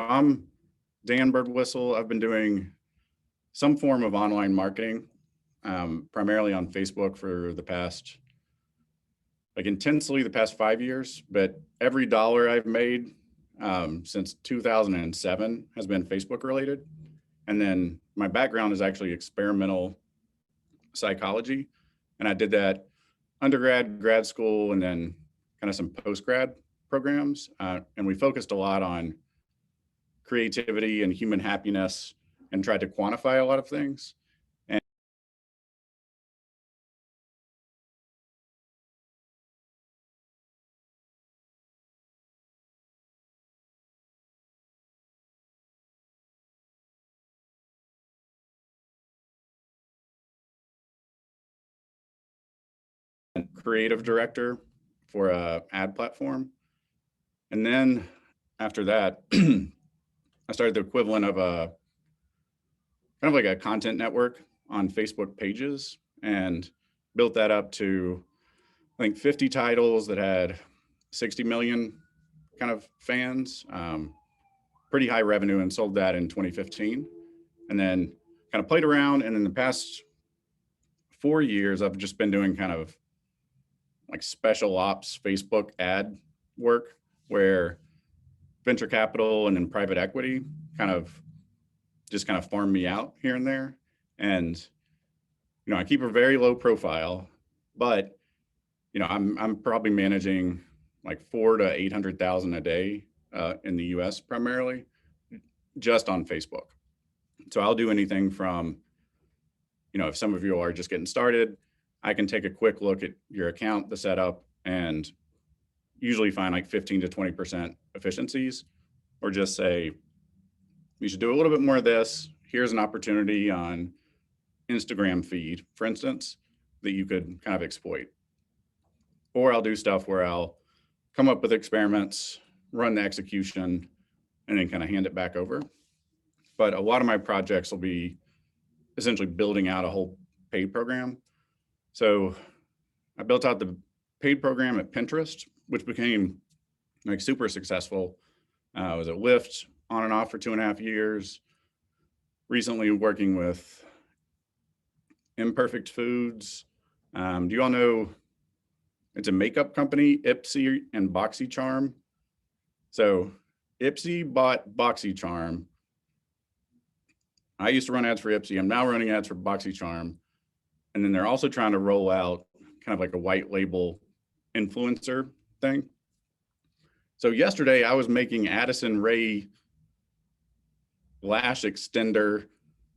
I'm Dan Birdwhistle. I've been doing some form of online marketing, primarily on Facebook for the past, intensely the past 5 years, but every dollar I've made since 2007 has been Facebook related. And then my background is actually experimental psychology. And I did that undergrad, grad school, and then kind of some post-grad programs. And we focused a lot on creativity and human happiness and tried to quantify a lot of things. And creative director for a ad platform. And then after that, I started the equivalent of a kind of like a content network on Facebook pages and built that up to, I think, 50 titles that had 60 million kind of fans, pretty high revenue, and sold that in 2015. And then kind of played around. And in the past 4 years, I've just been doing kind of like special ops Facebook ad work where venture capital and then private equity kind of farm me out here and there. And, I keep a very low profile, but, I'm probably managing like 400,000 to 800,000 a day in the US primarily, just on Facebook. So I'll do anything from, if some of you are just getting started, I can take a quick look at your account, the setup, and usually find like 15 to 20% efficiencies, or just say, you should do a little bit more of this. Here's an opportunity on Instagram feed, for instance, that you could kind of exploit. Or I'll do stuff where I'll come up with experiments, run the execution, and then kind of hand it back over. But a lot of my projects will be essentially building out a whole paid program. So I built out the paid program at Pinterest, which became like super successful. I was at Lyft on and off for 2.5 years. Recently working with Imperfect Foods. Do you all know, it's a makeup company, Ipsy and BoxyCharm. So Ipsy bought BoxyCharm. I used to run ads for Ipsy. I'm now running ads for BoxyCharm. And then they're also trying to roll out kind of like a white label influencer thing. So yesterday I was making Addison Rae lash extender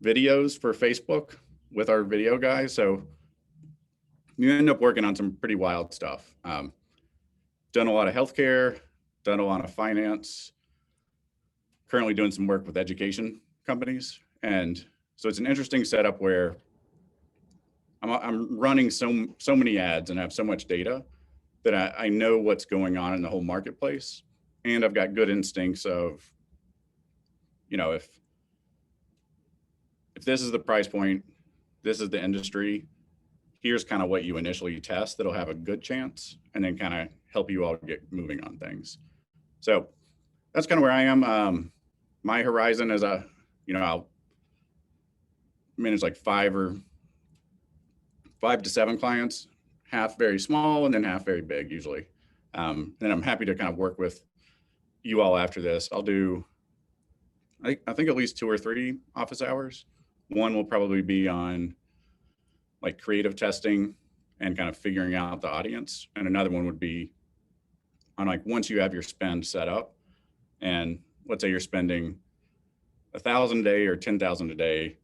videos for Facebook with our video guys. So you end up working on some pretty wild stuff. Done a lot of healthcare, done a lot of finance, currently doing some work with education companies. And so it's an interesting setup where I'm running so many ads and have so much data that I know what's going on in the whole marketplace. And I've got good instincts of, if this is the price point, this is the industry, here's kind of what you initially test that'll have a good chance, and then kind of help you all get moving on things. So that's kind of where I am. My horizon is I'll manage like 5 to 7 clients, half very small and then half very big usually. And I'm happy to kind of work with you all after this. I'll do, I think at least 2 or 3 office hours. One will probably be on like creative testing and kind of figuring out the audience. And another one would be on like, once you have your spend set up, and let's say you're spending 1,000 a day or 10,000 a day,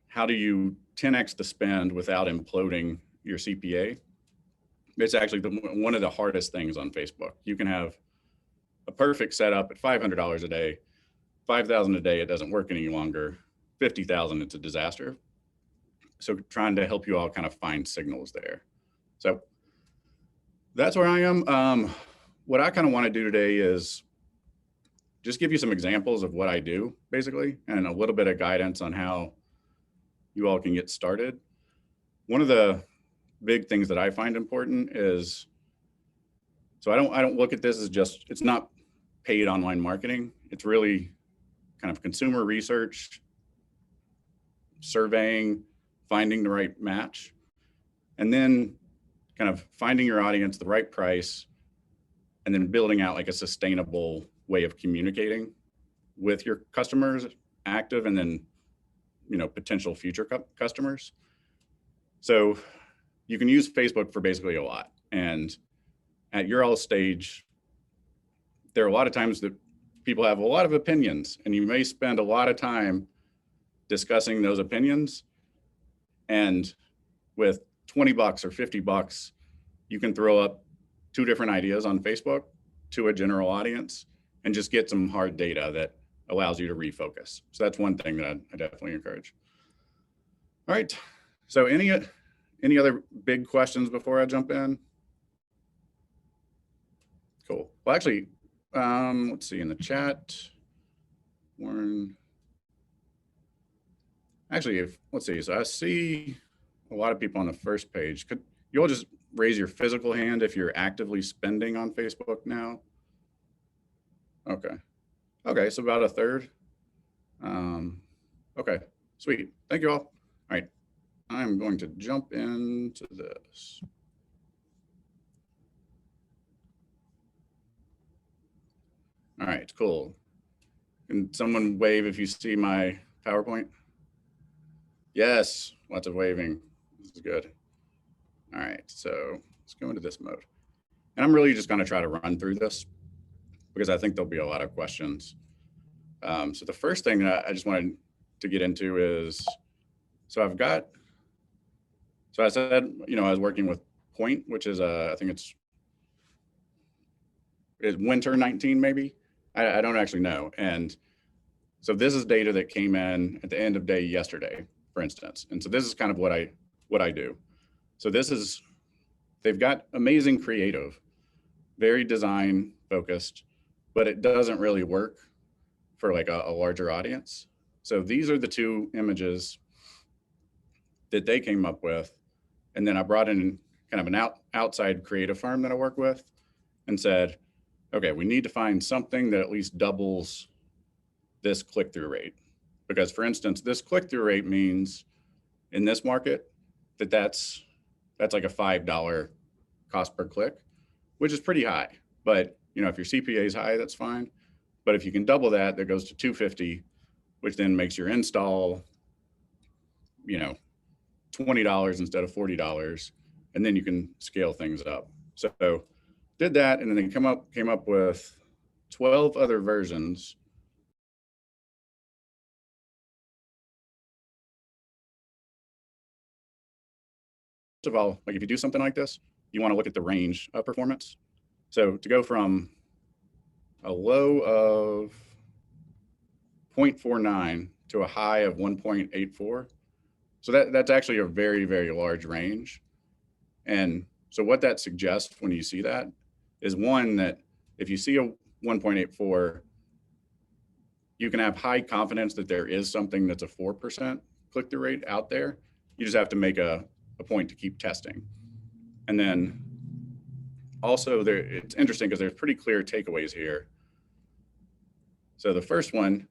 how do you 10x the spend without imploding your CPA? It's actually one of the hardest things on Facebook. You can have a perfect setup at $500 a day, 5,000 a day, it doesn't work any longer. 50,000, it's a disaster. So trying to help you all kind of find signals there. So that's where I am. What I kind of want to do today is just give you some examples of what I do, basically, and a little bit of guidance on how you all can get started. One of the big things that I find important is, so I don't look at this as just, it's not paid online marketing. It's really kind of consumer research, surveying, finding the right match, and then kind of finding your audience, the right price, and then building out like a sustainable way of communicating with your customers, active and then, you know, potential future customers. So you can use Facebook for basically a lot. And at your all stage, there are a lot of times that people have a lot of opinions, and you may spend a lot of time discussing those opinions. And with 20 bucks or 50 bucks, you can throw up 2 different ideas on Facebook to a general audience and just get some hard data that allows you to refocus. So that's one thing that I definitely encourage. All right. So any other big questions before I jump in? Cool. Well, actually, let's see in the chat. Warren. Actually, let's see. So I see a lot of people on the first page. Could you all just raise your physical hand if you're actively spending on Facebook now? Okay. Okay, so about a third. Okay, sweet. Thank you all. All right, I'm going to jump into this. All right, cool. Can someone wave if you see my PowerPoint? Yes, lots of waving. This is good. All right, so let's go into this mode. And I'm really just going to try to run through this because I think there'll be a lot of questions. So the first thing that I just wanted to get into is, so I said, you know, I was working with Point, which is, I think it's winter 19 maybe. I don't actually know. And so this is data that came in at the end of day yesterday, for instance. And so this is kind of what I do. So they've got amazing creative, very design focused, but it doesn't really work for like a larger audience. So these are the 2 images that they came up with. And then I brought in kind of an outside creative firm that I work with and said, okay, we need to find something that at least doubles this click-through rate. Because for instance, this click-through rate means in this market that's like a $5 cost per click, which is pretty high. But you know, if your CPA is high, that's fine. But if you can double that, that goes to $250, which then makes your install, you know, $20 instead of $40, and then you can scale things up. So did that, and then they came up with 12 other versions. First of all, like if you do something like this, you want to look at the range of performance. So to go from a low of 0.49 to a high of 1.84, so that's actually a very, very large range. And so what that suggests when you see that is, one, that if you see a 1.84, you can have high confidence that there is something that's a 4% click-through rate out there. You just have to make a point to keep testing. And then also it's interesting because there's pretty clear takeaways here. So the first one,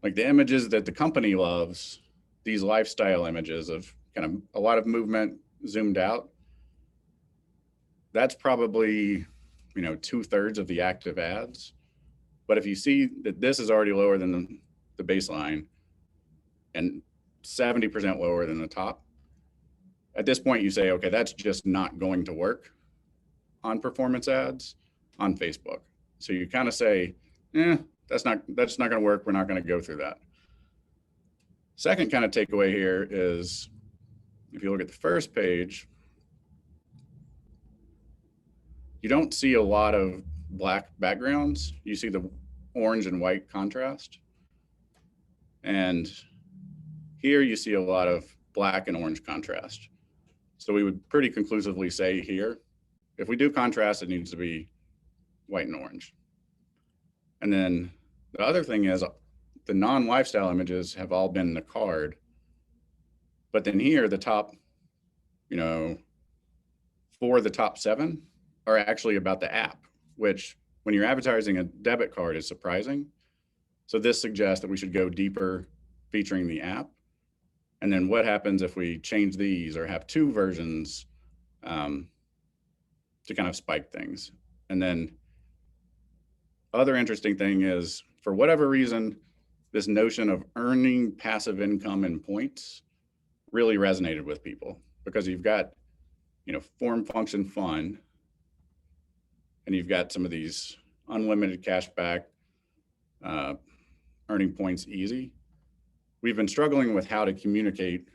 like the images that the company loves, these lifestyle images of kind of a lot of movement zoomed out, that's probably, you know, 2/3 of the active ads. But if you see that this is already lower than the baseline and 70% lower than the top, at this point you say, okay, that's just not going to work on performance ads on Facebook. So you kind of say, that's not going to work. We're not going to go through that. Second kind of takeaway here is, if you look at the first page, you don't see a lot of black backgrounds. You see the orange and white contrast. And here you see a lot of black and orange contrast. So we would pretty conclusively say here, if we do contrast, it needs to be white and orange. And then the other thing is, the non-lifestyle images have all been the card. But then here, the top, you know, 4 of the top 7 are actually about the app, which when you're advertising a debit card is surprising. So this suggests that we should go deeper featuring the app. And then what happens if we change these or have two versions to kind of spike things? And then other interesting thing is, for whatever reason, this notion of earning passive income in points really resonated with people, because you've got, form function fun, and you've got some of these unlimited cash back, earning points easy. We've been struggling with how to communicate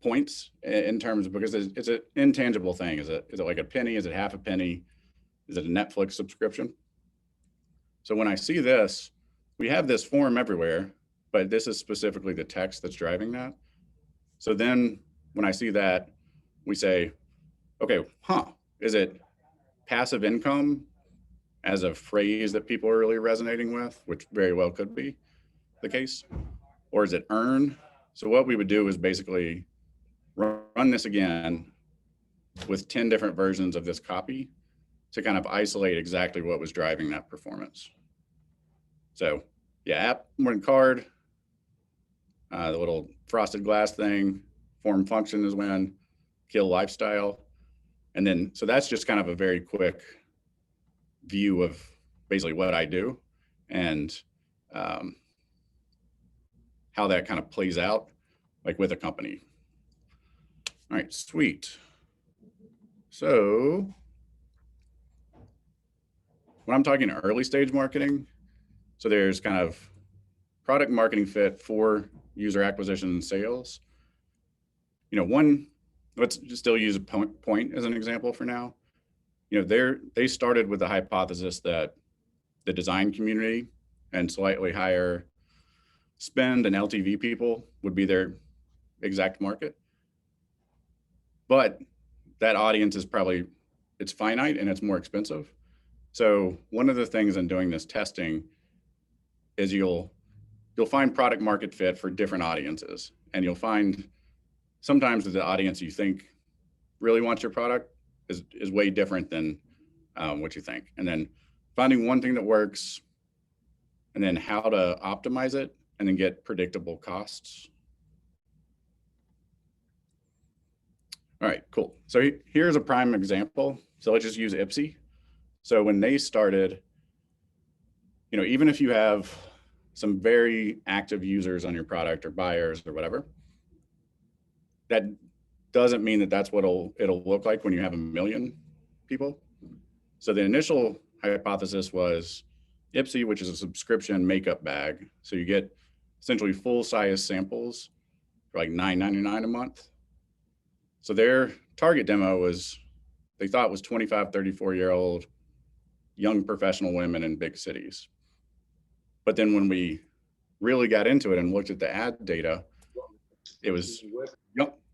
points in terms of, because it's an intangible thing. Is it like a penny? Is it half a penny? Is it a Netflix subscription? So when I see this, we have this form everywhere, but this is specifically the text that's driving that. So then when I see that, we say, okay, is it passive income as a phrase that people are really resonating with, which very well could be the case, or is it earn? So what we would do is basically run this again with 10 different versions of this copy to kind of isolate exactly what was driving that performance. So yeah, app more than card, the little frosted glass thing, form function is when, kill lifestyle. And then, so that's just kind of a very quick view of basically what I do and how that kind of plays out, like with a company. All right, sweet. So when I'm talking early stage marketing, so there's kind of product marketing fit for user acquisition and sales. Let's just still use a point as an example for now. They started with the hypothesis that the design community and slightly higher spend and LTV people would be their exact market. But that audience is it's finite and it's more expensive. So one of the things in doing this testing is you'll find product market fit for different audiences, and you'll find sometimes the audience you think really wants your product is way different than what you think. And then finding one thing that works, and then how to optimize it, and then get predictable costs. All right, cool. So here's a prime example. So let's just use Ipsy. So when they started, even if you have some very active users on your product or buyers or whatever, that doesn't mean that that's what it'll look like when you have 1 million people. So the initial hypothesis was Ipsy, which is a subscription makeup bag. So you get essentially full-size samples for like $9.99 a month. So their target demo they thought was 25, 34-year-old young professional women in big cities. But then when we really got into it and looked at the ad data, it was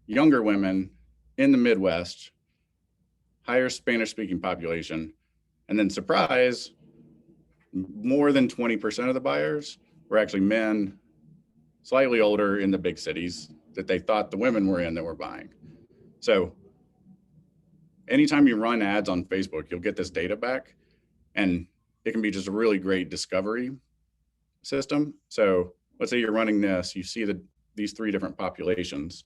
younger women in the Midwest, higher Spanish-speaking population, and then surprise, more than 20% of the buyers were actually men, slightly older, in the big cities that they thought the women were in that were buying. So anytime you run ads on Facebook, you'll get this data back, and it can be just a really great discovery system. So let's say you're running this, you see these 3 different populations.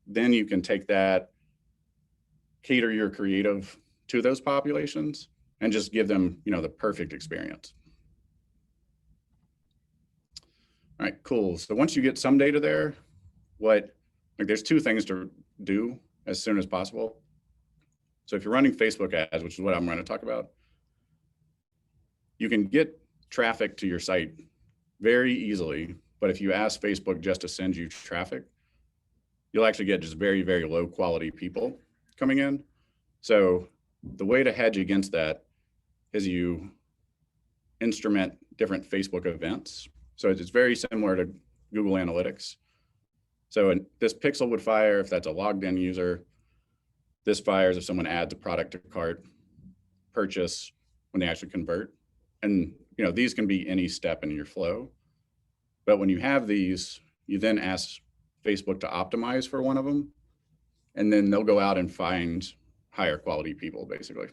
Then you can take that, cater your creative to those populations, and just give them, the perfect experience. All right, cool. So once you get some data there, there's 2 things to do as soon as possible. So if you're running Facebook ads, which is what I'm going to talk about, you can get traffic to your site very easily. But if you ask Facebook just to send you traffic, you'll actually get just very, very low quality people coming in. So the way to hedge against that is you instrument different Facebook events. So it's very similar to Google Analytics. So this pixel would fire if that's a logged in user. This fires if someone adds a product to cart, purchase when they actually convert. And these can be any step in your flow. But when you have these, you then ask Facebook to optimize for one of them, and then they'll go out and find higher quality people, basically.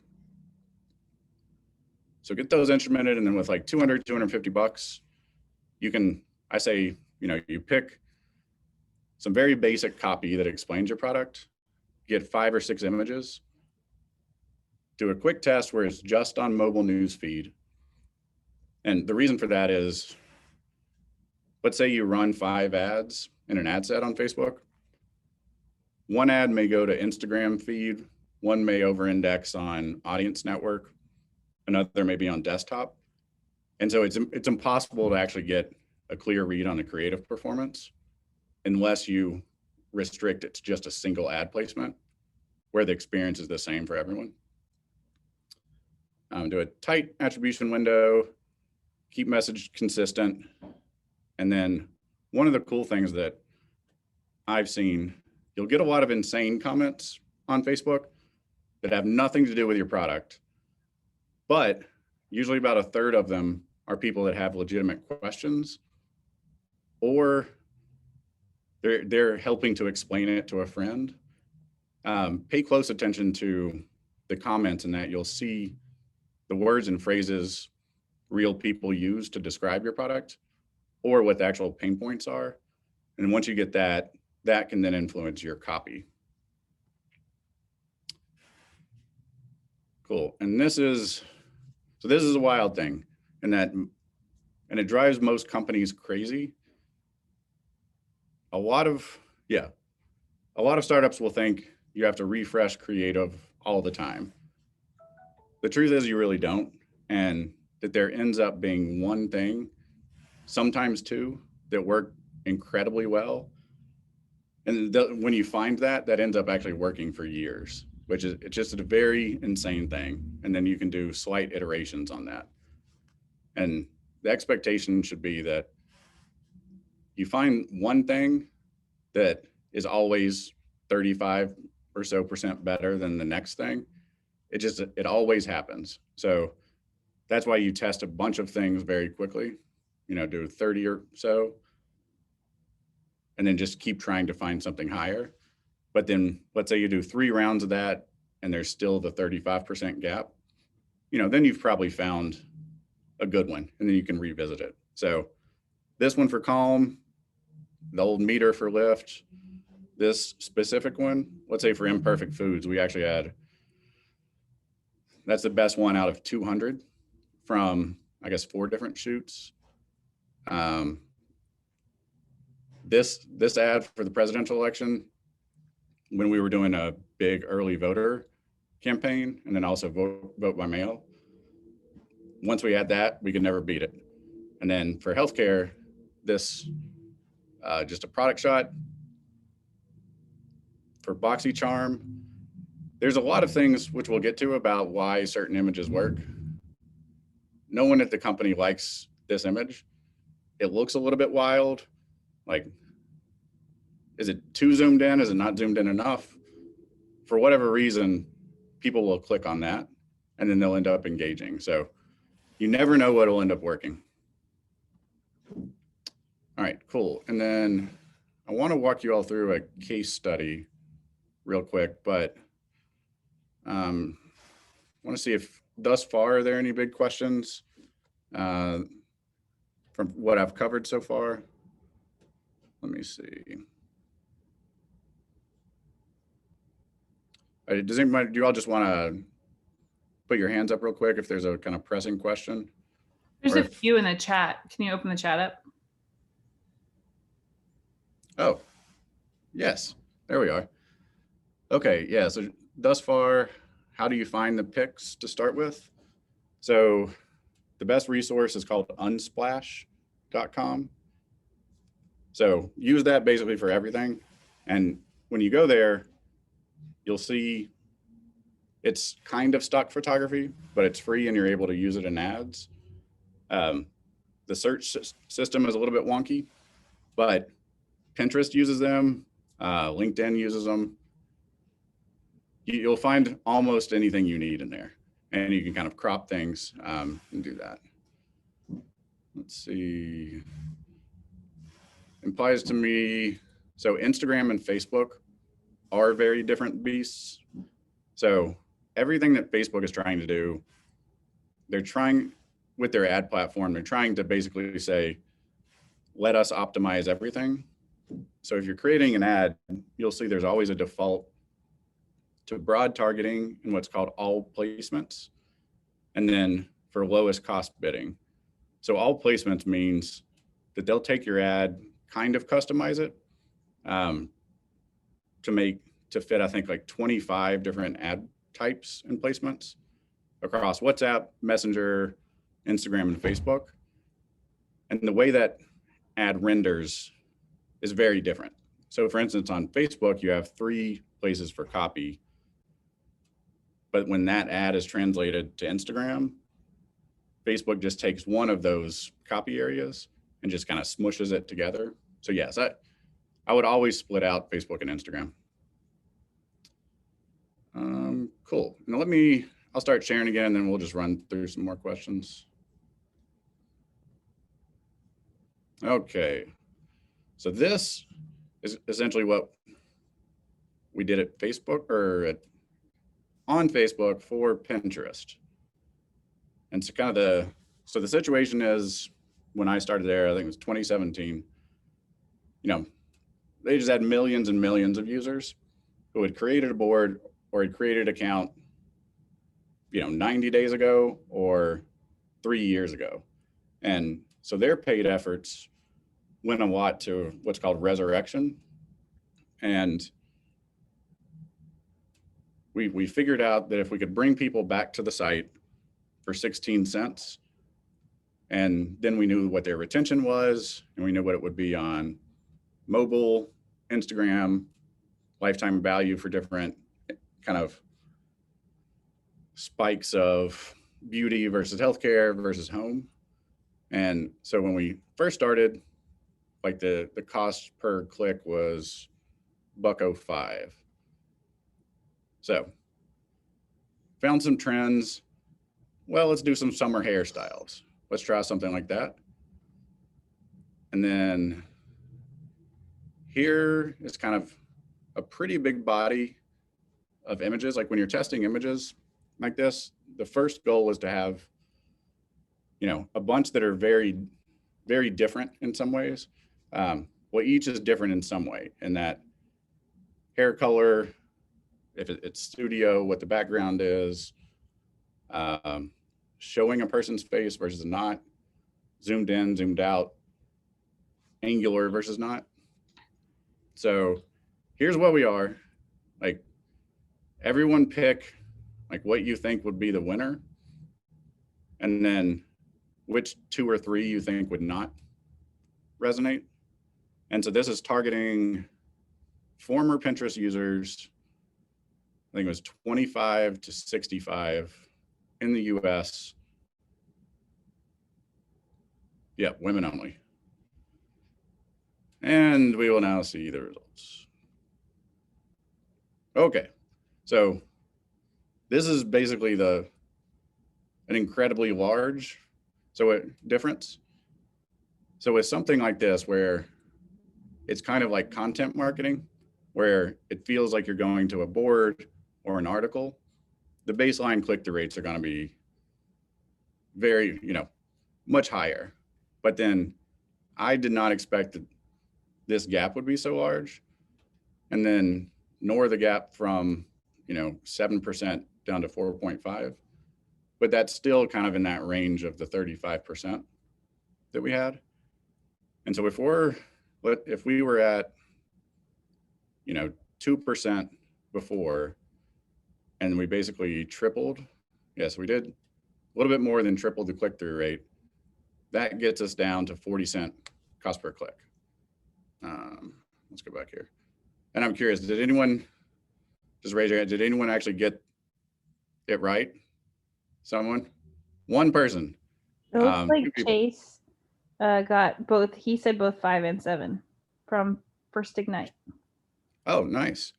So get those instrumented, and then with like 200, 250 bucks, you can, I say, you pick some very basic copy that explains your product, get 5 or 6 images, do a quick test where it's just on mobile news feed. And the reason for that is, let's say you run 5 ads in an ad set on Facebook. One ad may go to Instagram feed, one may over-index on audience network, another may be on desktop. And so it's impossible to actually get a clear read on the creative performance unless you restrict it to just a single ad placement where the experience is the same for everyone. Do a tight attribution window, keep message consistent. And then one of the cool things that I've seen, you'll get a lot of insane comments on Facebook that have nothing to do with your product, but usually about a third of them are people that have legitimate questions, or they're helping to explain it to a friend. Pay close attention to the comments, in that you'll see the words and phrases real people use to describe your product, or what the actual pain points are. And once you get that, that can then influence your copy. Cool. And this is a wild thing, and it drives most companies crazy. A lot of startups will think you have to refresh creative all the time. The truth is you really don't, and that there ends up being one thing, sometimes two, that work incredibly well. And when you find that ends up actually working for years, which is, it's just a very insane thing. And then you can do slight iterations on that. And the expectation should be that you find one thing that is always 35% or so better than the next thing. It always happens. So that's why you test a bunch of things very quickly, do 30 or so, and then just keep trying to find something higher. But then let's say you do 3 rounds of that and there's still the 35% gap, then you've probably found a good one, and then you can revisit it. So this one for Calm, the old meter for Lyft, this specific one, let's say for Imperfect Foods, we actually that's the best one out of 200 from, I guess, 4 different shoots. This ad for the presidential election, when we were doing a big early voter campaign, and then also vote by mail, once we had that, we could never beat it. And then for healthcare, this just a product shot for BoxyCharm. There's a lot of things which we'll get to about why certain images work. No one at the company likes this image. It looks a little bit wild. Like, is it too zoomed in? Is it not zoomed in enough? For whatever reason, people will click on that, and then they'll end up engaging. So you never know what will end up working. All right, cool. And then I want to walk you all through a case study real quick, but I want to see if thus far, are there any big questions from what I've covered so far? Let me see. Does anybody, do you all just want to put your hands up real quick if there's a kind of pressing question? There's a few in the chat. Can you open the chat up? Oh, yes, there we are. Okay, yeah, so thus far, how do you find the picks to start with? So the best resource is called unsplash.com. So use that basically for everything. And when you go there, you'll see it's kind of stock photography, but it's free and you're able to use it in ads. The search system is a little bit wonky, but Pinterest uses them, LinkedIn uses them. You'll find almost anything you need in there, and you can kind of crop things and do that. Let's see. Implies to me, so Instagram and Facebook are very different beasts. So everything that Facebook is trying to do they're trying with their ad platform, they're trying to basically say, let us optimize everything. So if you're creating an ad, you'll see there's always a default to broad targeting and what's called all placements, and then for lowest cost bidding. So all placements means that they'll take your ad, kind of customize it to fit, I think, like 25 different ad types and placements across WhatsApp, Messenger, Instagram, and Facebook. And the way that ad renders is very different. So for instance, on Facebook, you have 3 places for copy. But when that ad is translated to Instagram, Facebook just takes one of those copy areas and just kind of smushes it together. So yes, I would always split out Facebook and Instagram. Cool. Now I'll start sharing again, and then we'll just run through some more questions. Okay. So this is essentially what we did at Facebook on Facebook for Pinterest. And so the situation is, when I started there, I think it was 2017, they just had millions and millions of users who had created a board or had created an account, 90 days ago or 3 years ago. And so their paid efforts went a lot to what's called resurrection. And we figured out that if we could bring people back to the site for 16 cents, and then we knew what their retention was, and we knew what it would be on mobile, Instagram, lifetime value for different kind of spikes of beauty versus healthcare versus home. And so when we first started, like the cost per click was $1.05. So found some trends. Well, let's do some summer hairstyles. Let's try something like that. And then here is kind of a pretty big body of images. Like when you're testing images like this, the first goal was to have, a bunch that are very, very different in some ways. Well, each is different in some way, in that hair color, if it's studio, what the background is, showing a person's face versus not, zoomed in, zoomed out, angular versus not. So here's what we are. Like, everyone pick like what you think would be the winner, and then which 2 or 3 you think would not resonate. And so this is targeting former Pinterest users. I think it was 25 to 65 in the US. Yeah, women only. And we will now see the results. Okay, so this is basically an incredibly large difference. So with something like this, where it's kind of like content marketing, where it feels like you're going to a board or an article, the baseline click-through rates are going to be very, much higher. But then I did not expect that this gap would be so large. And then nor the gap from, 7% down to 4.5. But that's still kind of in that range of the 35% that we had. And so if we were at, 2% before, and we basically tripled, yes, we did a little bit more than triple the click-through rate, that gets us down to 40 cent cost per click. Let's go back here. And I'm curious, did anyone, just raise your hand, did anyone actually get it right? Someone? One person. It looks like 2 people. Chase got both. He said both 5 and 7 from First Ignite. Oh, nice.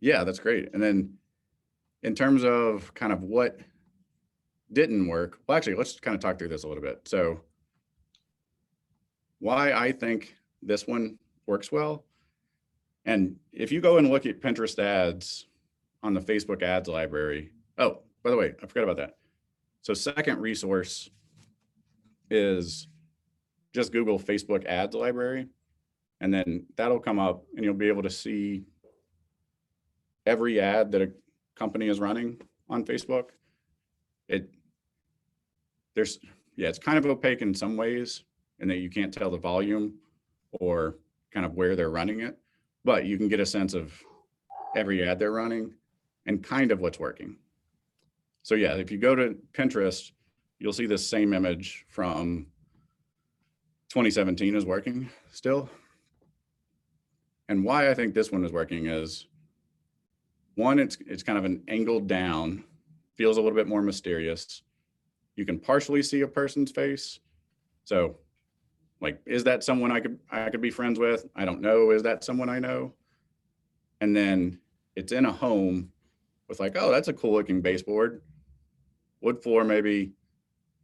Yeah, that's great. And then in terms of kind of what didn't work, well, actually, let's kind of talk through this a little bit. So why I think this one works well. And if you go and look at Pinterest ads on the Facebook ads library, oh, by the way, I forgot about that. So second resource is just Google Facebook ads library. And then that'll come up and you'll be able to see every ad that a company is running on Facebook. It's kind of opaque in some ways in that you can't tell the volume or kind of where they're running it, but you can get a sense of every ad they're running and kind of what's working. So yeah, if you go to Pinterest, you'll see this same image from 2017 is working still. And why I think this one is working is, one, it's kind of an angled down, feels a little bit more mysterious. You can partially see a person's face. So like, is that someone I could be friends with? I don't know. Is that someone I know? And then it's in a home with like, oh, that's a cool looking baseboard, wood floor, maybe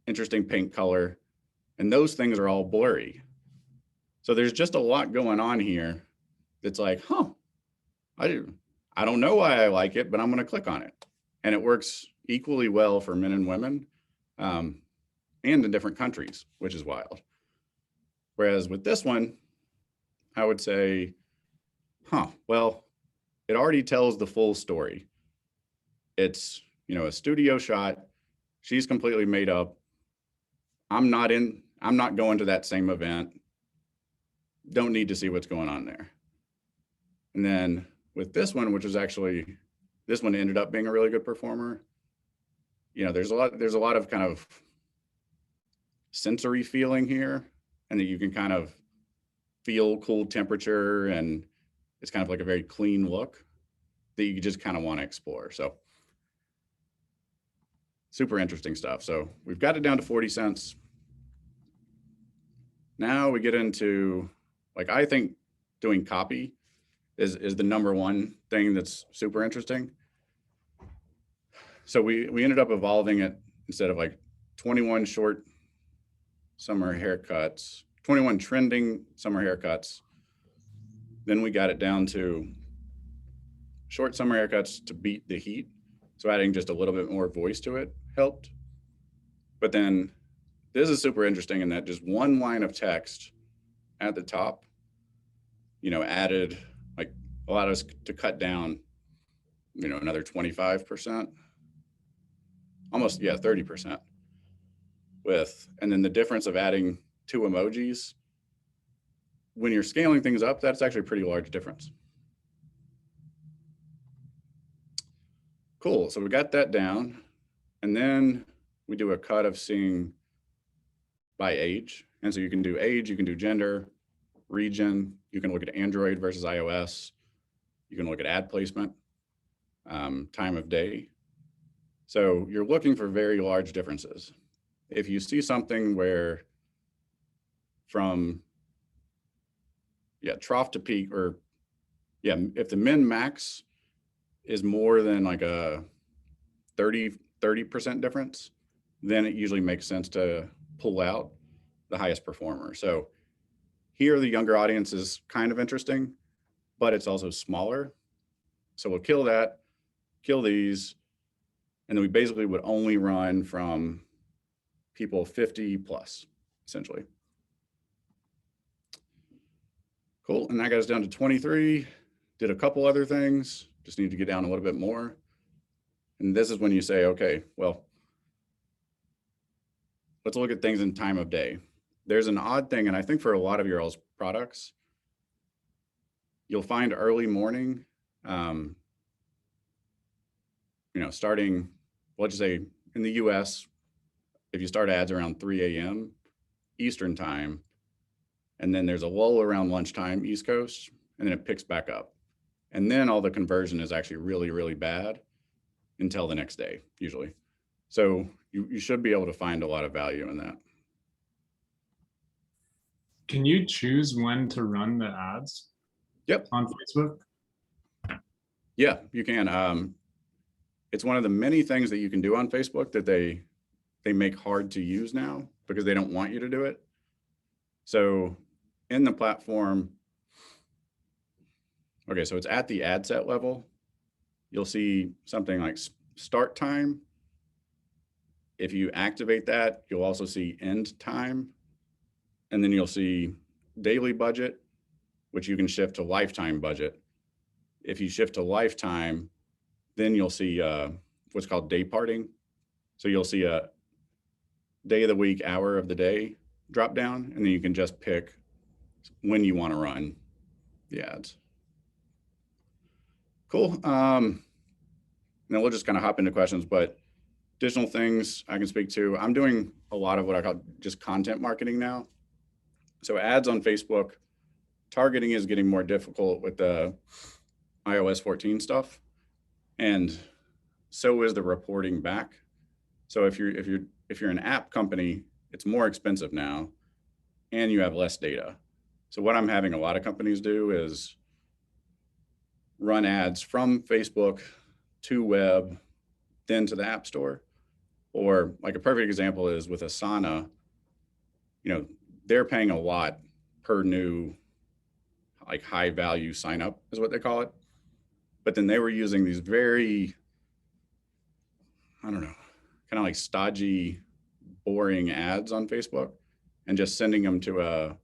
interesting paint color. And those things are all blurry. So there's just a lot going on here. It's like, I don't know why I like it, but I'm going to click on it. And it works equally well for men and women, and in different countries, which is wild. Whereas with this one, I would say, well, it already tells the full story. It's, a studio shot. She's completely made up. I'm not going to that same event. Don't need to see what's going on there. And then with this one, this one ended up being a really good performer. There's a lot of kind of sensory feeling here, and that you can kind of feel cool temperature, and it's kind of like a very clean look that you just kind of want to explore. So super interesting stuff. So we've got it down to 40 cents. Now we get into, like, I think doing copy is the number one thing that's super interesting. So we ended up evolving it, instead of like 21 short summer haircuts, 21 trending summer haircuts. Then we got it down to short summer haircuts to beat the heat. So adding just a little bit more voice to it helped. But then this is super interesting in that just one line of text at the top, added, like, allowed us to cut down, another 25%, almost, 30%. And then the difference of adding 2 emojis, when you're scaling things up, that's actually a pretty large difference. Cool, so we got that down. And then we do a cut of seeing by age. And so you can do age, you can do gender, region, you can look at Android versus iOS, you can look at ad placement, time of day. So you're looking for very large differences. If you see something where from trough to peak, or if the min max is more than like a 30% difference, then it usually makes sense to pull out the highest performer. So here, the younger audience is kind of interesting, but it's also smaller. So we'll kill that, kill these, and then we basically would only run from people 50 plus, essentially. Cool, and that got us down to 23. Did a couple other things, just need to get down a little bit more. And this is when you say, okay, well, let's look at things in time of day. There's an odd thing, and I think for a lot of your all's products, you'll find early morning, starting, let's just say in the US, if you start ads around 3 a.m. Eastern time, and then there's a lull around lunchtime, East Coast, and then it picks back up. And then all the conversion is actually really, really bad until the next day, usually. So you should be able to find a lot of value in that. Can you choose when to run the ads? Yep. On Facebook? Yeah, you can. It's one of the many things that you can do on Facebook that they make hard to use now because they don't want you to do it. So in the platform, so it's at the ad set level. You'll see something like start time If you activate that, you'll also see end time, and then you'll see daily budget, which you can shift to lifetime budget. If you shift to lifetime, then you'll see what's called day parting. So you'll see a day of the week, hour of the day drop down, and then you can just pick when you want to run the ads. Cool. Now we'll just kind of hop into questions, but additional things I can speak to. I'm doing a lot of what I call just content marketing now. So ads on Facebook, targeting is getting more difficult with the iOS 14 stuff, and so is the reporting back. So if you're an app company, it's more expensive now, and you have less data. So what I'm having a lot of companies do is run ads from Facebook to web, then to the App Store. Or like a perfect example is with Asana, they're paying a lot per new like high value sign up is what they call it. But then they were using these very, I don't know, kind of like stodgy, boring ads on Facebook and just sending them to a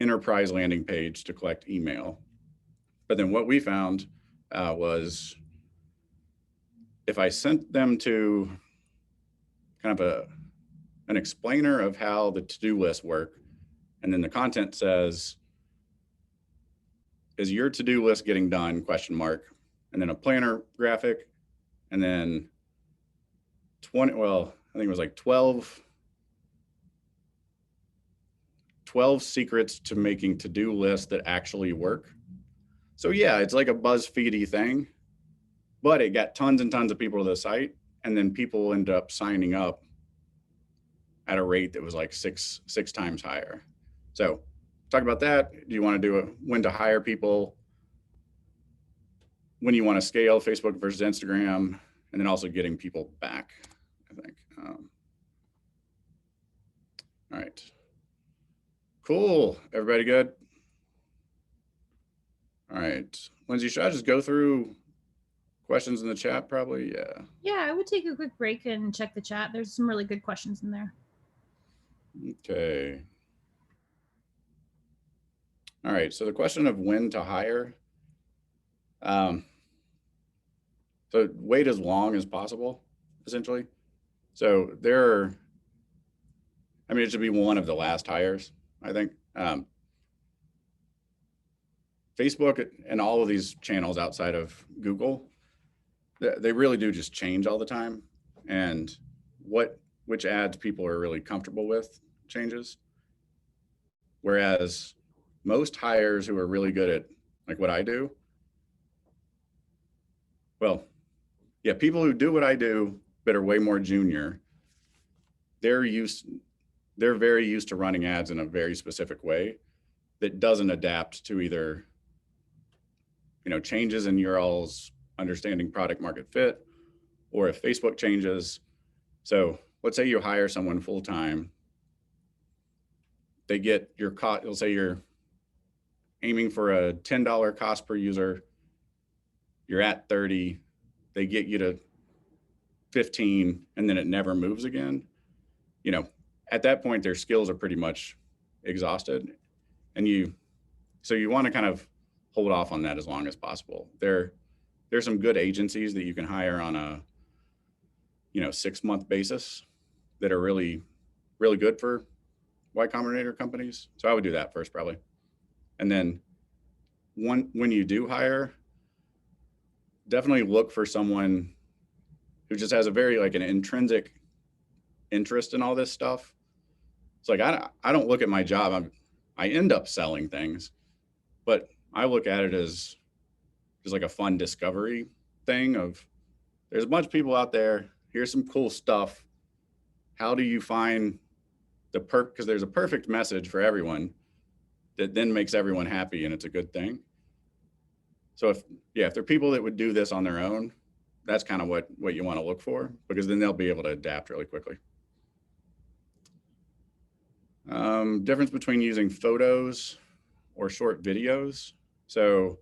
enterprise landing page to collect email. But then what we found was if I sent them to kind of an explainer of how the to-do lists work, and then the content says, is your to-do list getting done, ? And then a planner graphic, and then 20, well, I think it was like 12 secrets to making to-do lists that actually work. So yeah, it's like a BuzzFeedy thing, but it got tons and tons of people to the site, and then people end up signing up at a rate that was like six times higher. So talk about that. Do you want to do when to hire people, when you want to scale Facebook versus Instagram, and then also getting people back, I think. All right. Cool. Everybody good? All right. Lindsay, should I just go through questions in the chat probably? Yeah. Yeah, I would take a quick break and check the chat. There's some really good questions in there. Okay. All right. So the question of when to hire. So wait as long as possible, essentially. So it should be one of the last hires, I think. Facebook and all of these channels outside of Google, they really do just change all the time. And which ads people are really comfortable with changes. Whereas most hires who are really good at like what I do, well, yeah, people who do what I do but are way more junior, they're very used to running ads in a very specific way that doesn't adapt to either changes in your all's understanding product market fit, or if Facebook changes. So let's say you hire someone full-time, they get your cost, you'll say you're aiming for a $10 cost per user, you're at 30, they get you to 15, and then it never moves again. At that point, their skills are pretty much exhausted. And so you want to kind of hold off on that as long as possible. There's some good agencies that you can hire on a 6-month basis that are really, really good for Y Combinator companies. So I would do that first probably. And then when you do hire, definitely look for someone who just has a very like an intrinsic interest in all this stuff. It's like, I don't look at my job. I end up selling things, but I look at it as just like a fun discovery thing of there's a bunch of people out there. Here's some cool stuff. How do you find because there's a perfect message for everyone that then makes everyone happy and it's a good thing. So if there are people that would do this on their own, that's kind of what you want to look for, because then they'll be able to adapt really quickly. Difference between using photos or short videos. So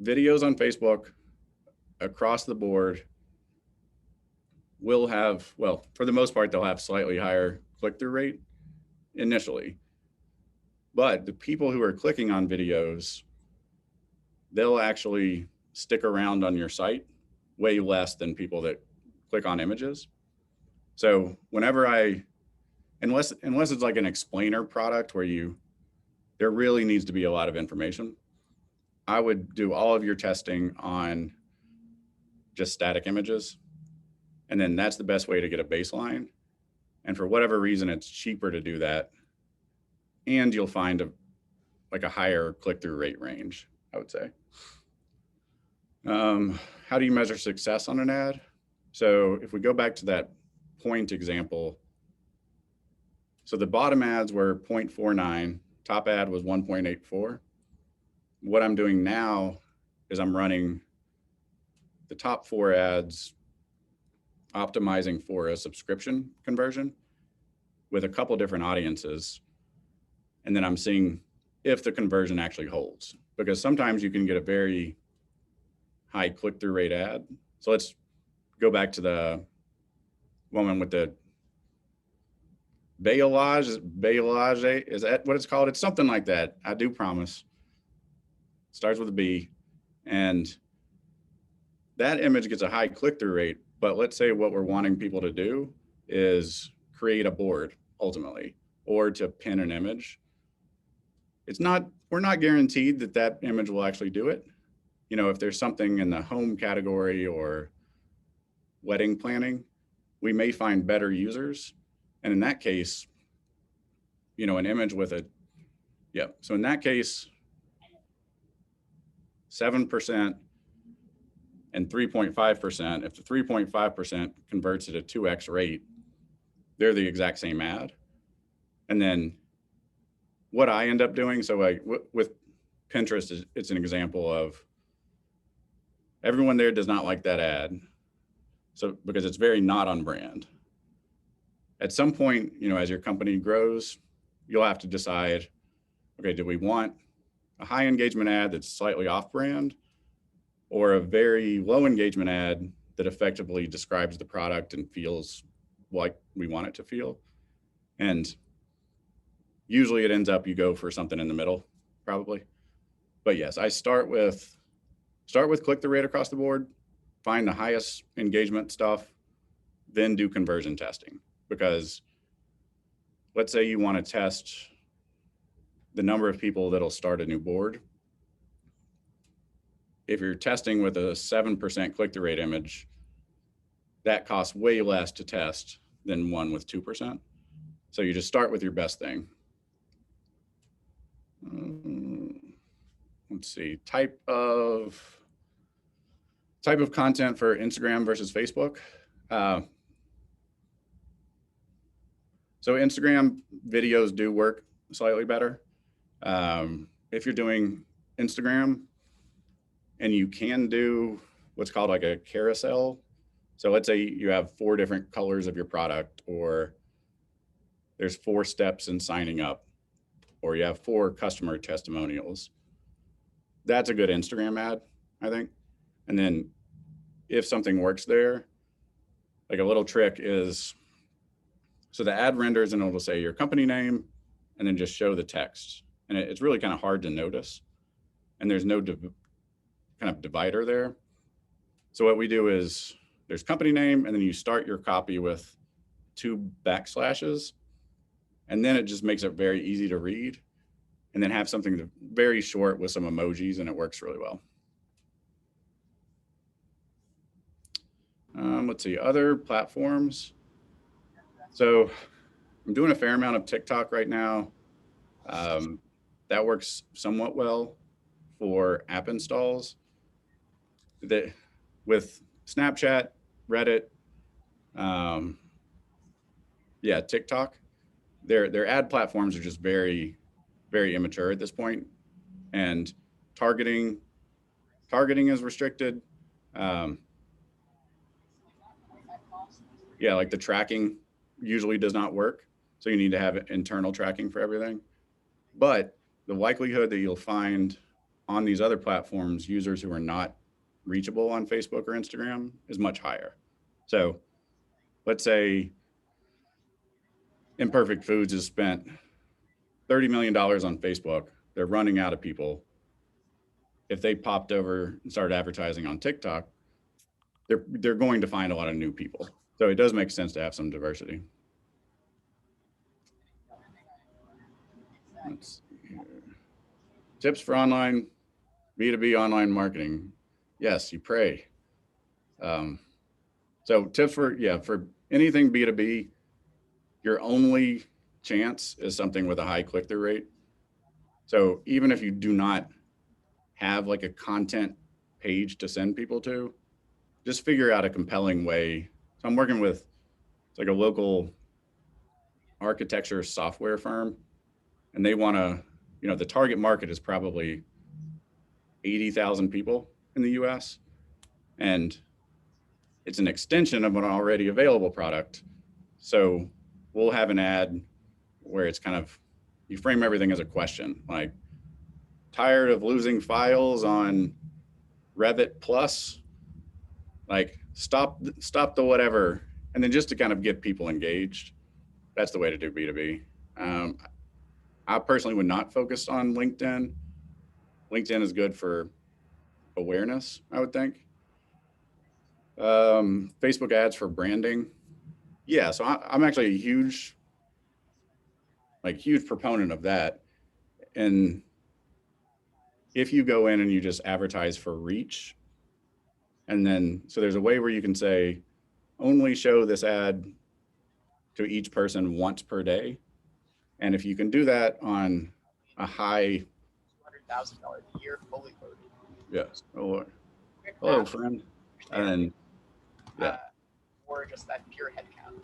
videos on Facebook across the board will have, well, for the most part, they'll have slightly higher click-through rate initially. But the people who are clicking on videos, they'll actually stick around on your site way less than people that click on images. So whenever unless it's like an explainer product where there really needs to be a lot of information, I would do all of your testing on just static images. And then that's the best way to get a baseline. And for whatever reason, it's cheaper to do that. And you'll find a higher click-through rate range, I would say. How do you measure success on an ad? So if we go back to that point example, so the bottom ads were 0.49, top ad was 1.84. What I'm doing now is I'm running the top 4 ads, optimizing for a subscription conversion with a couple different audiences. And then I'm seeing if the conversion actually holds, because sometimes you can get a very high click-through rate ad. So let's go back to the woman with the balayage, is that what it's called? It's something like that. I do promise. It starts with a B. And that image gets a high click-through rate, but let's say what we're wanting people to do is create a board ultimately, or to pin an image. We're not guaranteed that image will actually do it. You know, if there's something in the home category or wedding planning, we may find better users. And in that case, you know, an image with it. Yeah. So in that case, 7% and 3.5%, if the 3.5% converts at a 2x rate, they're the exact same ad. And then what I end up doing, so with Pinterest, it's an example of everyone there does not like that ad. So because it's very not on brand. At some point, you know, as your company grows, you'll have to decide, okay, do we want a high engagement ad that's slightly off brand, or a very low engagement ad that effectively describes the product and feels like we want it to feel? And usually it ends up you go for something in the middle, probably. But yes, I start with click-through rate across the board, find the highest engagement stuff, then do conversion testing. Because let's say you want to test the number of people that'll start a new board. If you're testing with a 7% click-through rate image, that costs way less to test than one with 2%. So you just start with your best thing. Let's see, type of content for Instagram versus Facebook. So Instagram videos do work slightly better. If you're doing Instagram and you can do what's called like a carousel. So let's say you have 4 different colors of your product, or there's 4 steps in signing up, or you have 4 customer testimonials. That's a good Instagram ad, I think. And then if something works there, like a little trick is, so the ad renders and it'll say your company name and then just show the text. And it's really kind of hard to notice. And there's no kind of divider there. So what we do is there's company name, and then you start your copy with 2 backslashes. And then it just makes it very easy to read. And then have something very short with some emojis, and it works really well. Let's see, other platforms. So I'm doing a fair amount of TikTok right now. That works somewhat well for app installs. With Snapchat, Reddit, TikTok, their ad platforms are just very, very immature at this point, and targeting is restricted. Like the tracking usually does not work, so you need to have internal tracking for everything. But the likelihood that you'll find on these other platforms users who are not reachable on Facebook or Instagram is much higher. So let's say Imperfect Foods has spent $30 million on Facebook. They're running out of people. If they popped over and started advertising on TikTok, they're going to find a lot of new people. So it does make sense to have some diversity. Let's see here. Tips for online B2B online marketing. Yes, you pray. So tips for anything B2B, your only chance is something with a high click-through rate. So even if you do not have like a content page to send people to, just figure out a compelling way. So I'm working with, it's like a local architecture software firm, and they want to, the target market is probably 80,000 people in the US. And it's an extension of an already available product. So we'll have an ad where it's kind of, you frame everything as a question, like, tired of losing files on Revit Plus? Like, stop the whatever. And then just to kind of get people engaged, that's the way to do B2B. I personally would not focus on LinkedIn. LinkedIn is good for awareness, I would think. Facebook ads for branding. Yeah, so I'm actually a huge proponent of that. And if you go in and you just advertise for reach, and then, so there's a way where you can say, only show this ad to each person once per day. And if you can do that on a high $200,000 a year fully loaded. Yes. Oh, Quick hello, math, friend. understand, Yeah. or just that pure headcount.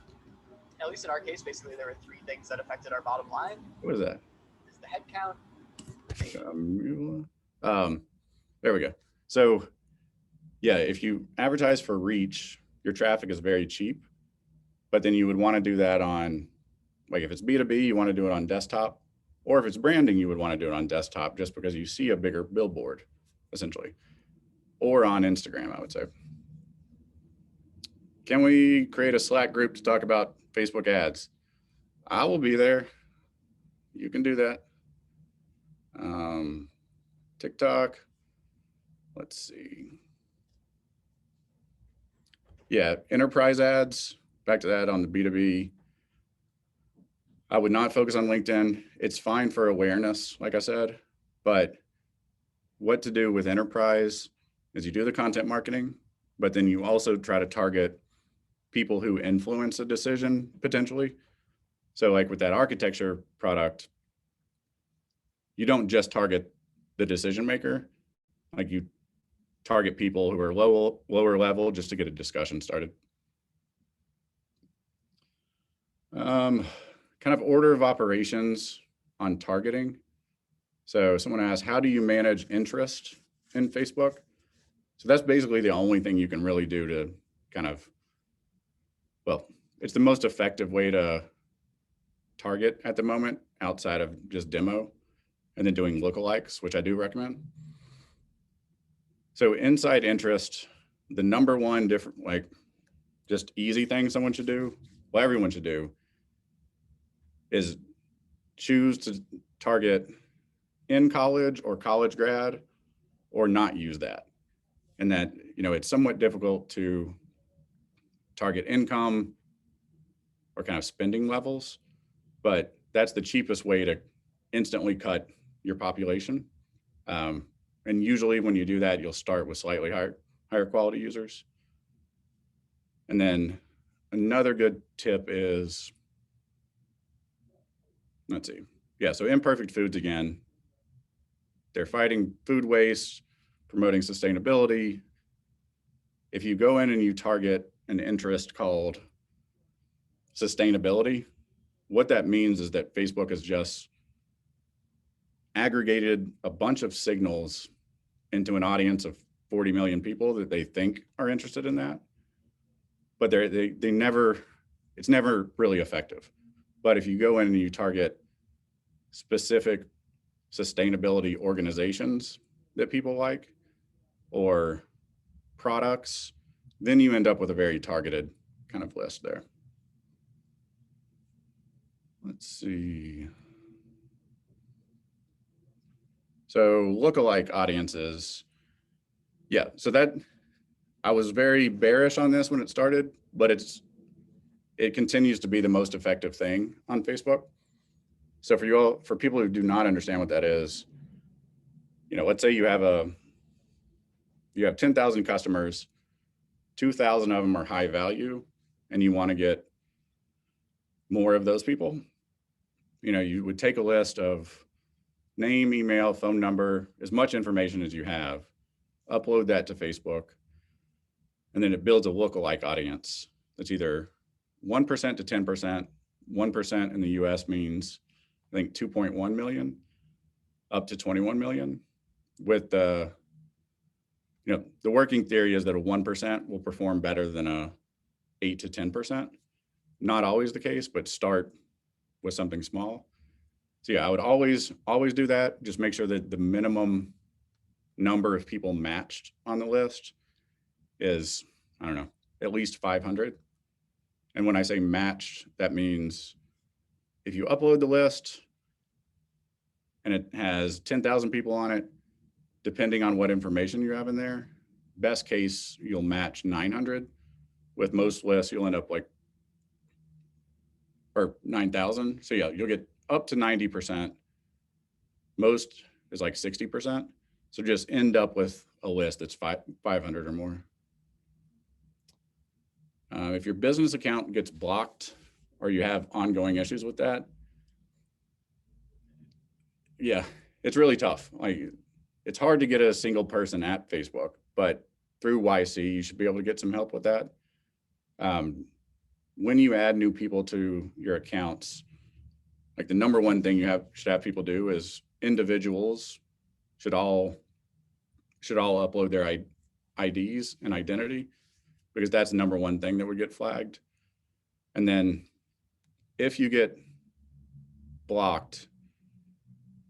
At least in our case, basically there were three things that affected our bottom line. What is that? Is the headcount. There we go. So yeah, if you advertise for reach, your traffic is very cheap, but then you would want to do that on, like, if it's B2B, you want to do it on desktop, or if it's branding, you would want to do it on desktop just because you see a bigger billboard, essentially, or on Instagram, I would say. Can we create a Slack group to talk about Facebook ads? I will be there. You can do that. TikTok. Let's see. Yeah, enterprise ads. Back to that on the B2B. I would not focus on LinkedIn. It's fine for awareness, like I said, but what to do with enterprise is you do the content marketing, but then you also try to target people who influence a decision potentially. So like with that architecture product, you don't just target the decision maker, like you target people who are lower level just to get a discussion started. Kind of order of operations on targeting. So someone asked, how do you manage interest in Facebook? So that's basically the only thing you can really do to kind of, well, it's the most effective way to target at the moment outside of just demo and then doing lookalikes, which I do recommend. So inside interest, the number one different, like just easy thing someone should do, well, everyone should do, is choose to target in college or college grad or not use that. And that, it's somewhat difficult to target income or kind of spending levels, but that's the cheapest way to instantly cut your population. And usually when you do that, you'll start with slightly higher quality users. And then another good tip is, let's see. Yeah, so Imperfect Foods again, they're fighting food waste, promoting sustainability. If you go in and you target an interest called sustainability, what that means is that Facebook has just aggregated a bunch of signals into an audience of 40 million people that they think are interested in that. But it's never really effective. But if you go in and you target specific sustainability organizations that people like or products, then you end up with a very targeted kind of list there. Let's see. So lookalike audiences. Yeah, so that I was very bearish on this when it started, but it continues to be the most effective thing on Facebook. So for people who do not understand what that is, let's say you have 10,000 customers, 2,000 of them are high value, and you want to get more of those people. You would take a list of name, email, phone number, as much information as you have, upload that to Facebook, and then it builds a lookalike audience that's either 1% to 10%. 1% in the US means, I think, 2.1 million, up to 21 million. With the working theory is that a 1% will perform better than a 8 to 10%. Not always the case, but start with something small. So yeah, I would always do that. Just make sure that the minimum number of people matched on the list is, I don't know, at least 500. And when I say matched, that means if you upload the list and it has 10,000 people on it, depending on what information you have in there, best case, you'll match 900. With most lists, you'll end up or 9,000. So yeah, you'll get up to 90%. Most is like 60%. So just end up with a list that's 500 or more. If your business account gets blocked or you have ongoing issues with that, yeah, it's really tough. It's hard to get a single person at Facebook, but through YC, you should be able to get some help with that. When you add new people to your accounts, the number one thing should have people do is individuals should all upload their IDs and identity, because that's the number one thing that would get flagged. And then if you get blocked,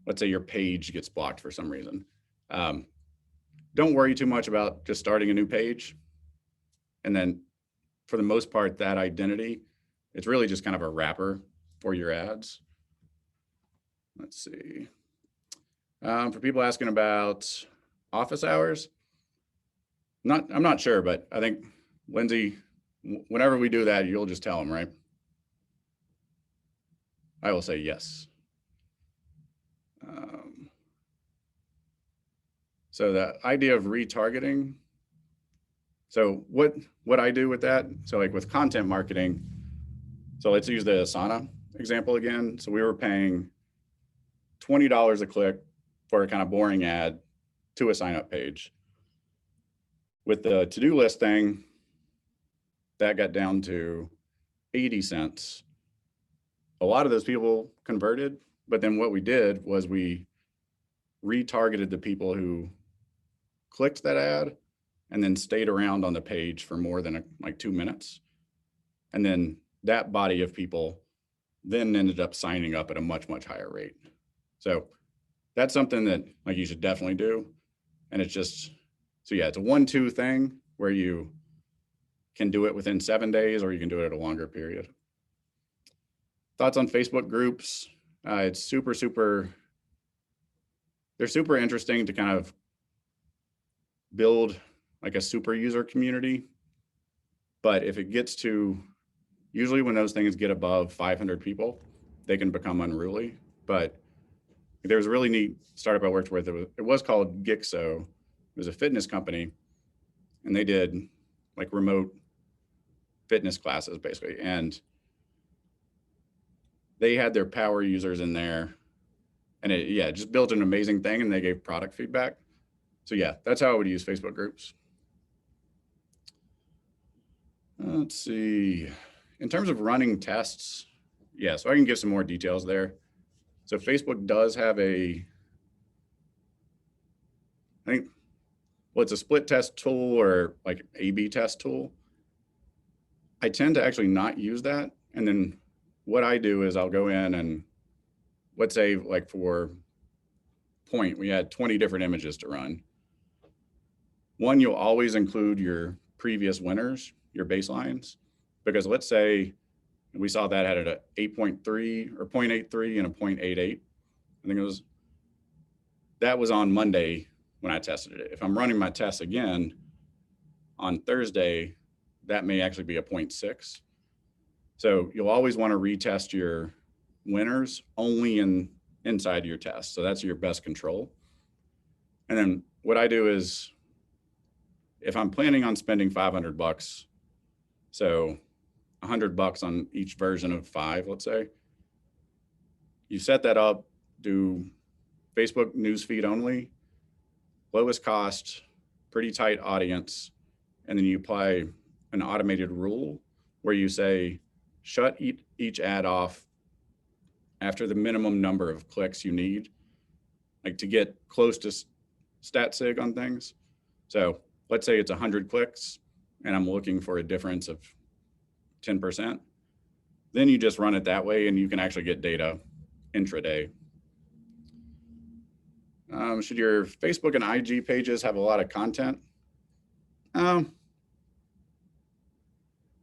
let's say your page gets blocked for some reason, don't worry too much about just starting a new page. And then for the most part, that identity, it's really just kind of a wrapper for your ads. Let's see. For people asking about office hours, I'm not sure, but I think, Lindsay, whenever we do that, you'll just tell them, right? I will say yes. So the idea of retargeting. So what I do with that, so with content marketing, so let's use the Asana example again. So we were paying $20 a click for a kind of boring ad to a sign up page. With the to-do list thing, that got down to 80 cents. A lot of those people converted, but then what we did was we retargeted the people who clicked that ad and then stayed around on the page for more than 2 minutes. And then that body of people then ended up signing up at a much, much higher rate. So that's something that you should definitely do. And it's just, so yeah, it's a 1-2 thing where you can do it within 7 days, or you can do it at a longer period. Thoughts on Facebook groups? It's they're super interesting to kind of build a super user community. But if it gets to, usually when those things get above 500 people, they can become unruly. But there's a really neat startup I worked with. It was called Gixo. It was a fitness company, and they did remote fitness classes basically. And they had their power users in there, and it just built an amazing thing, and they gave product feedback. So yeah, that's how I would use Facebook groups. Let's see. In terms of running tests, yeah, so I can give some more details there. So Facebook does have it's a split test tool or A/B test tool. I tend to actually not use that. And then what I do is I'll go in and let's say for point, we had 20 different images to run. One, you'll always include your previous winners, your baselines, because let's say And we saw that had a 8.3 or 0.83 and a 0.88. I think it was, that was on Monday when I tested it. If I'm running my tests again on Thursday, that may actually be a 0.6. So you'll always want to retest your winners only inside your test. So that's your best control. And then what I do is, if I'm planning on spending $500, so $100 on each version of 5, let's say, you set that up, do Facebook newsfeed only, lowest cost, pretty tight audience, and then you apply an automated rule where you say, shut each ad off after the minimum number of clicks you need, like to get close to stat sig on things. So let's say it's 100 clicks and I'm looking for a difference of 10%. Then you just run it that way and you can actually get data intraday. Should your Facebook and IG pages have a lot of content?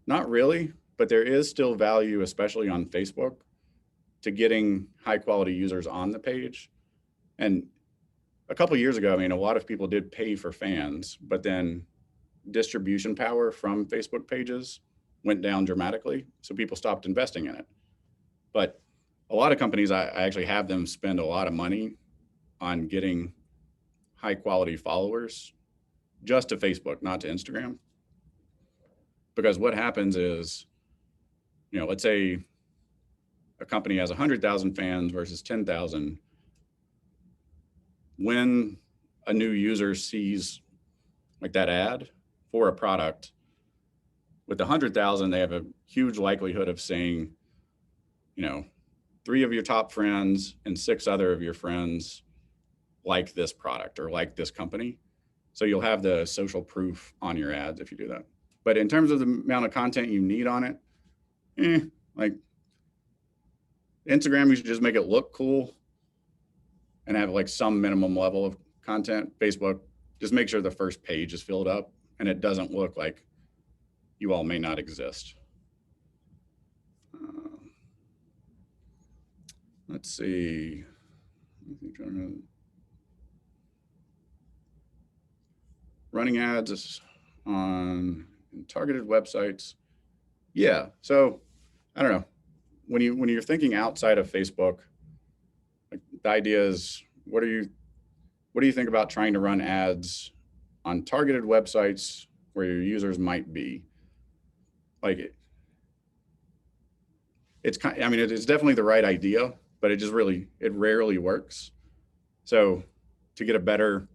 Not really, but there is still value, especially on Facebook, to getting high quality users on the page. And a couple of years ago, I mean, a lot of people did pay for fans, but then distribution power from Facebook pages went down dramatically. So people stopped investing in it. But a lot of companies, I actually have them spend a lot of money on getting high quality followers just to Facebook, not to Instagram. Because what happens is, you know, let's say a company has 100,000 fans versus 10,000. When a new user sees like that ad for a product, with 100,000, they have a huge likelihood of seeing, you know, 3 of your top friends and 6 other of your friends like this product or like this company. So you'll have the social proof on your ads if you do that. But in terms of the amount of content you need on it, like Instagram, you should just make it look cool and have like some minimum level of content. Facebook, just make sure the first page is filled up and it doesn't look like you all may not exist. Let's see. Running ads on targeted websites. Yeah, so I don't know. When you're thinking outside of Facebook, like the idea is, what do you think about trying to run ads on targeted websites where your users might be? Like it's kind, I mean, it's definitely the right idea, but it rarely works. So to get a better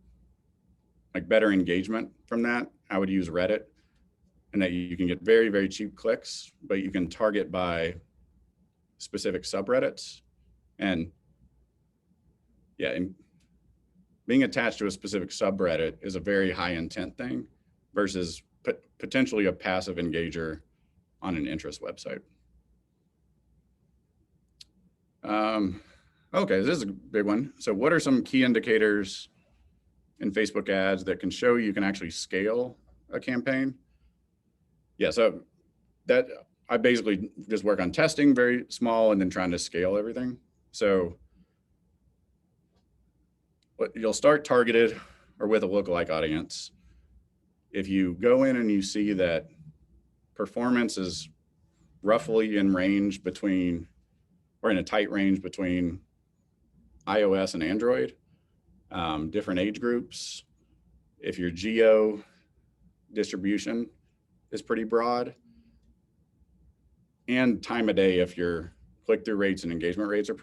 engagement from that, I would use Reddit, and that you can get very, very cheap clicks, but you can target by specific subreddits. And yeah, and being attached to a specific subreddit is a very high intent thing versus potentially a passive engager on an interest website. Okay, this is a big one. So what are some key indicators in Facebook ads that can show you can actually scale a campaign? Yeah, so that I basically just work on testing very small and then trying to scale everything. So you'll start targeted or with a lookalike audience. If you go in and you see that performance is roughly in range between, or in a tight range between iOS and Android, different age groups, if your geo distribution is pretty broad, and time of day, if your click-through rates and engagement rates are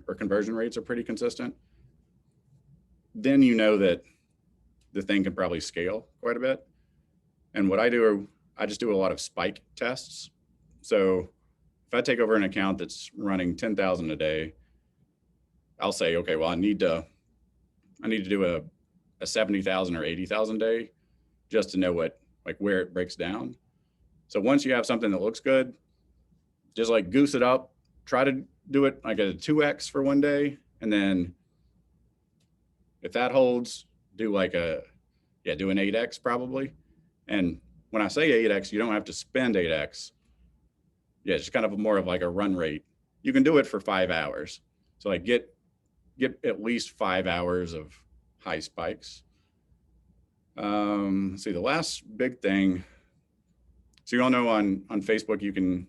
or conversion rates are pretty consistent, then you know that the thing can probably scale quite a bit. And what I do, I just do a lot of spike tests. So if I take over an account that's running 10,000 a day, I'll say, okay, well, I need to do a 70,000 or 80,000 day just to know where it breaks down. So once you have something that looks good, just like goose it up, try to do it like a 2x for one day. And then if that holds, do an 8x probably. And when I say 8x, you don't have to spend 8x. yeah, it's kind of more of like a run rate. You can do it for 5 hours. So like get at least 5 hours of high spikes. Let's see, the last big thing. So you all know on Facebook, you can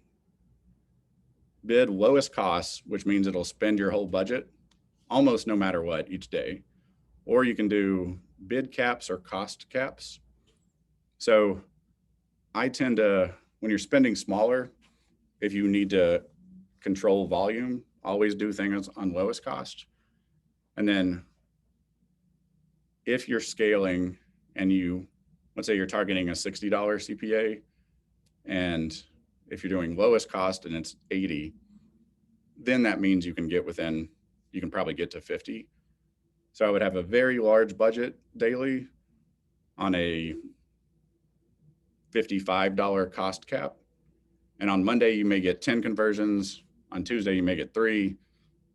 bid lowest costs, which means it'll spend your whole budget almost no matter what each day. Or you can do bid caps or cost caps. So I tend to, when you're spending smaller, if you need to control volume, always do things on lowest cost. And then if you're scaling and you, let's say you're targeting a $60 CPA, and if you're doing lowest cost and it's 80, then that means you can probably get to 50. So I would have a very large budget daily on a $55 cost cap. And on Monday, you may get 10 conversions. On Tuesday, you may get 3.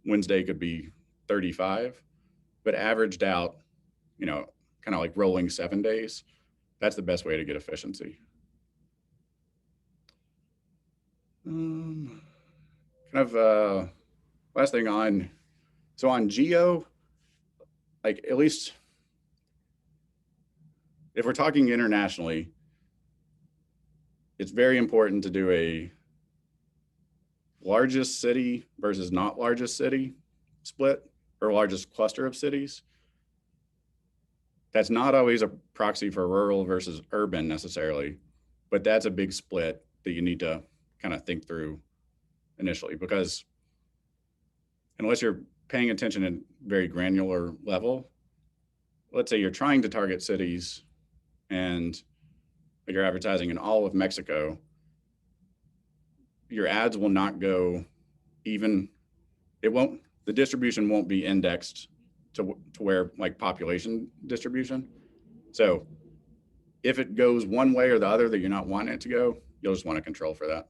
Wednesday could be 35. But averaged out, kind of like rolling 7 days, that's the best way to get efficiency. Kind of last thing on geo, like at least if we're talking internationally, it's very important to do a largest city versus not largest city split, or largest cluster of cities. That's not always a proxy for rural versus urban necessarily, but that's a big split that you need to kind of think through initially, because unless you're paying attention at very granular level, let's say you're trying to target cities and you're advertising in all of Mexico, your ads will not go even. The distribution won't be indexed to where like population distribution. So if it goes one way or the other that you're not wanting it to go, you'll just want to control for that.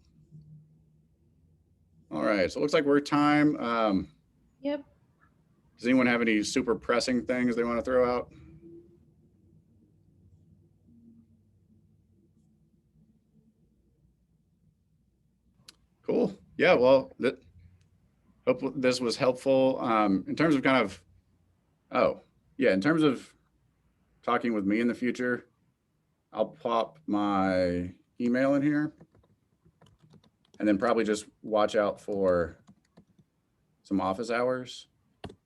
All right, so it looks like we're at time. Yep. Does anyone have any super pressing things they want to throw out? Cool. Yeah, well, hope this was helpful. In terms of in terms of talking with me in the future, I'll pop my email in here, and then probably just watch out for some office hours.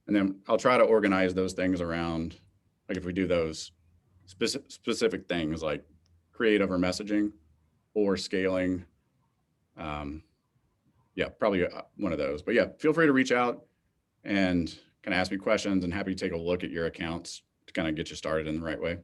And then I'll try to organize those things around, like if we do those specific things like create over messaging or scaling. Yeah, probably one of those. But yeah, feel free to reach out and kind of ask me questions, and happy to take a look at your accounts to kind of get you started in the right way.